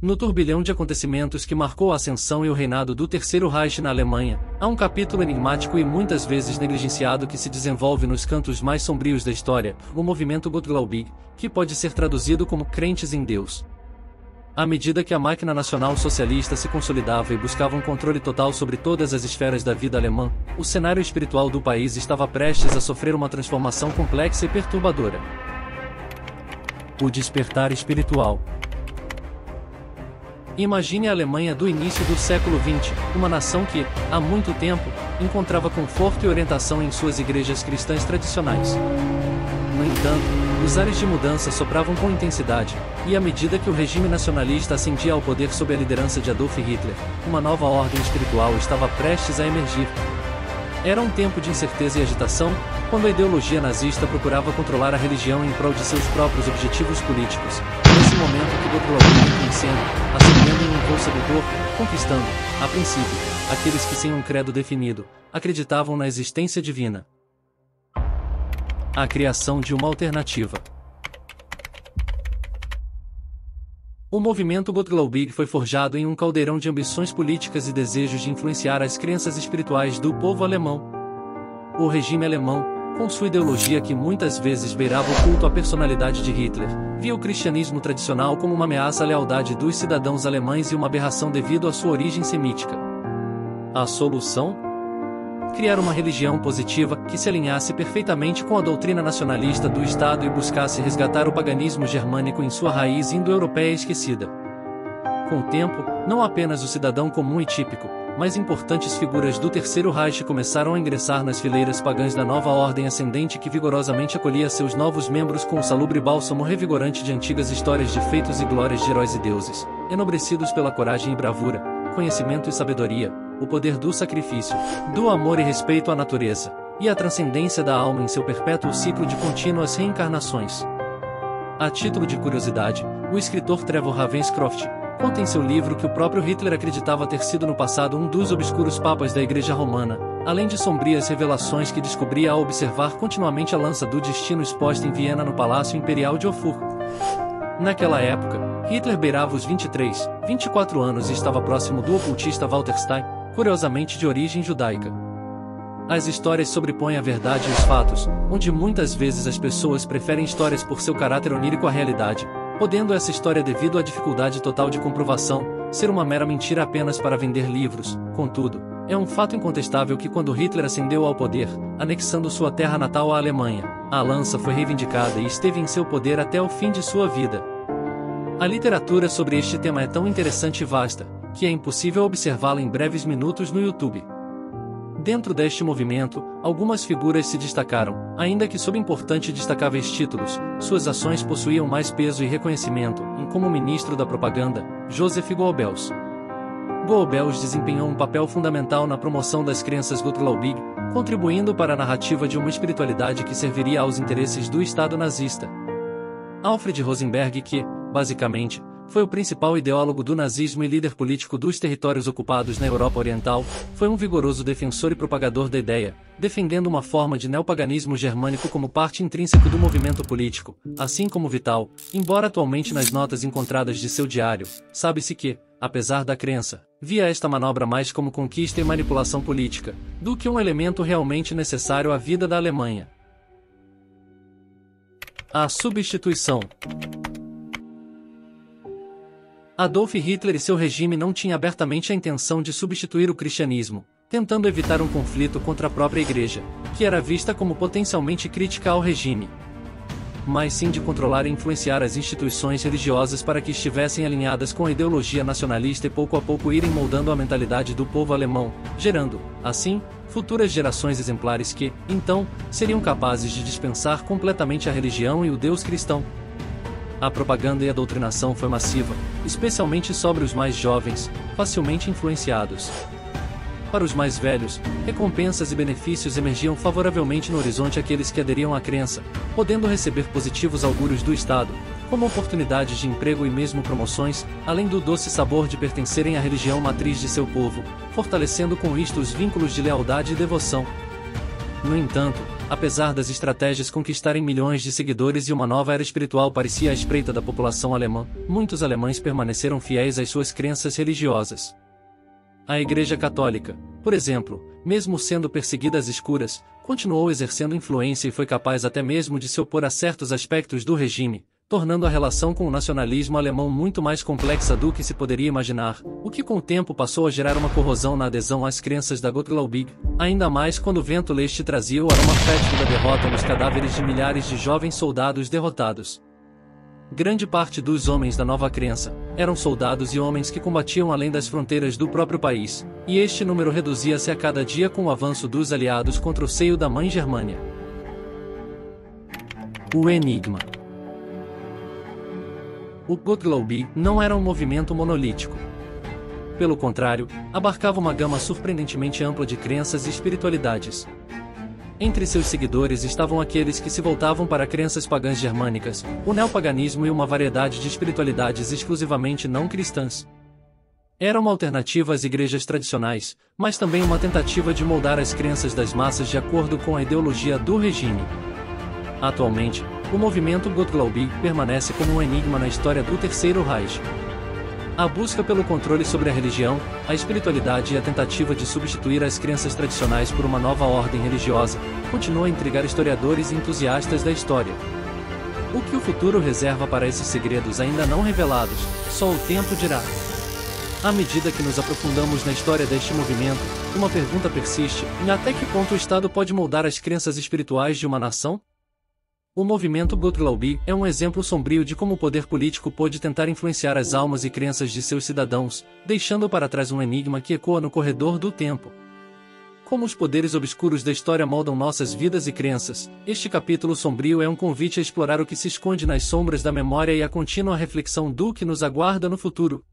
No turbilhão de acontecimentos que marcou a ascensão e o reinado do Terceiro Reich na Alemanha, há um capítulo enigmático e muitas vezes negligenciado que se desenvolve nos cantos mais sombrios da história, o movimento Gottgläubig, que pode ser traduzido como crentes em Deus. À medida que a máquina nacional socialista se consolidava e buscava um controle total sobre todas as esferas da vida alemã, o cenário espiritual do país estava prestes a sofrer uma transformação complexa e perturbadora. O despertar espiritual. Imagine a Alemanha do início do século XX, uma nação que, há muito tempo, encontrava conforto e orientação em suas igrejas cristãs tradicionais. No entanto, os ares de mudança sopravam com intensidade, e à medida que o regime nacionalista ascendia ao poder sob a liderança de Adolf Hitler, uma nova ordem espiritual estava prestes a emergir. Era um tempo de incerteza e agitação, quando a ideologia nazista procurava controlar a religião em prol de seus próprios objetivos políticos. Nesse momento que Gottgläubig entra em cena, acendendo em um voo sedutor, conquistando, a princípio, aqueles que sem um credo definido, acreditavam na existência divina. A criação de uma alternativa. O movimento Gottgläubig foi forjado em um caldeirão de ambições políticas e desejos de influenciar as crenças espirituais do povo alemão. O regime alemão, com sua ideologia que muitas vezes beirava o culto à personalidade de Hitler, via o cristianismo tradicional como uma ameaça à lealdade dos cidadãos alemães e uma aberração devido à sua origem semítica. A solução? Criar uma religião positiva que se alinhasse perfeitamente com a doutrina nacionalista do Estado e buscasse resgatar o paganismo germânico em sua raiz indo-europeia esquecida. Com o tempo, não apenas o cidadão comum e típico, mas importantes figuras do Terceiro Reich começaram a ingressar nas fileiras pagãs da nova ordem ascendente que vigorosamente acolhia seus novos membros com o salubre bálsamo revigorante de antigas histórias de feitos e glórias de heróis e deuses, enobrecidos pela coragem e bravura, conhecimento e sabedoria, o poder do sacrifício, do amor e respeito à natureza, e a transcendência da alma em seu perpétuo ciclo de contínuas reencarnações. A título de curiosidade, o escritor Trevor Ravenscroft conta em seu livro que o próprio Hitler acreditava ter sido no passado um dos obscuros papas da Igreja Romana, além de sombrias revelações que descobria ao observar continuamente a lança do destino exposta em Viena no Palácio Imperial de Hofburg. Naquela época, Hitler beirava os 24 anos e estava próximo do ocultista Walter Stein, curiosamente de origem judaica. As histórias sobrepõem a verdade e os fatos, onde muitas vezes as pessoas preferem histórias por seu caráter onírico à realidade, podendo essa história, devido à dificuldade total de comprovação, ser uma mera mentira apenas para vender livros. Contudo, é um fato incontestável que quando Hitler ascendeu ao poder, anexando sua terra natal à Alemanha, a lança foi reivindicada e esteve em seu poder até o fim de sua vida. A literatura sobre este tema é tão interessante e vasta, que é impossível observá-la em breves minutos no YouTube. Dentro deste movimento, algumas figuras se destacaram, ainda que sob importantes e destacáveis títulos, suas ações possuíam mais peso e reconhecimento, como ministro da propaganda, Joseph Goebbels. Goebbels desempenhou um papel fundamental na promoção das crenças Gottgläubig, contribuindo para a narrativa de uma espiritualidade que serviria aos interesses do Estado nazista. Alfred Rosenberg, que, basicamente, foi o principal ideólogo do nazismo e líder político dos territórios ocupados na Europa Oriental, foi um vigoroso defensor e propagador da ideia, defendendo uma forma de neopaganismo germânico como parte intrínseca do movimento político, assim como vital, embora atualmente nas notas encontradas de seu diário, sabe-se que, apesar da crença, via esta manobra mais como conquista e manipulação política, do que um elemento realmente necessário à vida da Alemanha. A substituição. Adolf Hitler e seu regime não tinham abertamente a intenção de substituir o cristianismo, tentando evitar um conflito contra a própria Igreja, que era vista como potencialmente crítica ao regime, mas sim de controlar e influenciar as instituições religiosas para que estivessem alinhadas com a ideologia nacionalista e pouco a pouco irem moldando a mentalidade do povo alemão, gerando, assim, futuras gerações exemplares que, então, seriam capazes de dispensar completamente a religião e o Deus cristão. A propaganda e a doutrinação foi massiva, especialmente sobre os mais jovens, facilmente influenciados. Para os mais velhos, recompensas e benefícios emergiam favoravelmente no horizonte àqueles que aderiam à crença, podendo receber positivos augúrios do Estado, como oportunidades de emprego e mesmo promoções, além do doce sabor de pertencerem à religião matriz de seu povo, fortalecendo com isto os vínculos de lealdade e devoção. No entanto, Apesar das estratégias conquistarem milhões de seguidores e uma nova era espiritual parecia à espreita da população alemã, muitos alemães permaneceram fiéis às suas crenças religiosas. A Igreja Católica, por exemplo, mesmo sendo perseguida às escuras, continuou exercendo influência e foi capaz até mesmo de se opor a certos aspectos do regime, tornando a relação com o nacionalismo alemão muito mais complexa do que se poderia imaginar, o que com o tempo passou a gerar uma corrosão na adesão às crenças da Gottgläubig, ainda mais quando o vento leste trazia o aroma fétido da derrota nos cadáveres de milhares de jovens soldados derrotados. Grande parte dos homens da nova crença eram soldados e homens que combatiam além das fronteiras do próprio país, e este número reduzia-se a cada dia com o avanço dos aliados contra o seio da Mãe Germânia. O Enigma. O Gottgläubig não era um movimento monolítico. Pelo contrário, abarcava uma gama surpreendentemente ampla de crenças e espiritualidades. Entre seus seguidores estavam aqueles que se voltavam para crenças pagãs germânicas, o neopaganismo e uma variedade de espiritualidades exclusivamente não cristãs. Era uma alternativa às igrejas tradicionais, mas também uma tentativa de moldar as crenças das massas de acordo com a ideologia do regime. Atualmente, o movimento Gottgläubig permanece como um enigma na história do Terceiro Reich. A busca pelo controle sobre a religião, a espiritualidade e a tentativa de substituir as crenças tradicionais por uma nova ordem religiosa, continua a intrigar historiadores e entusiastas da história. O que o futuro reserva para esses segredos ainda não revelados, só o tempo dirá. À medida que nos aprofundamos na história deste movimento, uma pergunta persiste: até que ponto o Estado pode moldar as crenças espirituais de uma nação? O movimento Gottgläubig é um exemplo sombrio de como o poder político pôde tentar influenciar as almas e crenças de seus cidadãos, deixando para trás um enigma que ecoa no corredor do tempo. Como os poderes obscuros da história moldam nossas vidas e crenças, este capítulo sombrio é um convite a explorar o que se esconde nas sombras da memória e a contínua reflexão do que nos aguarda no futuro.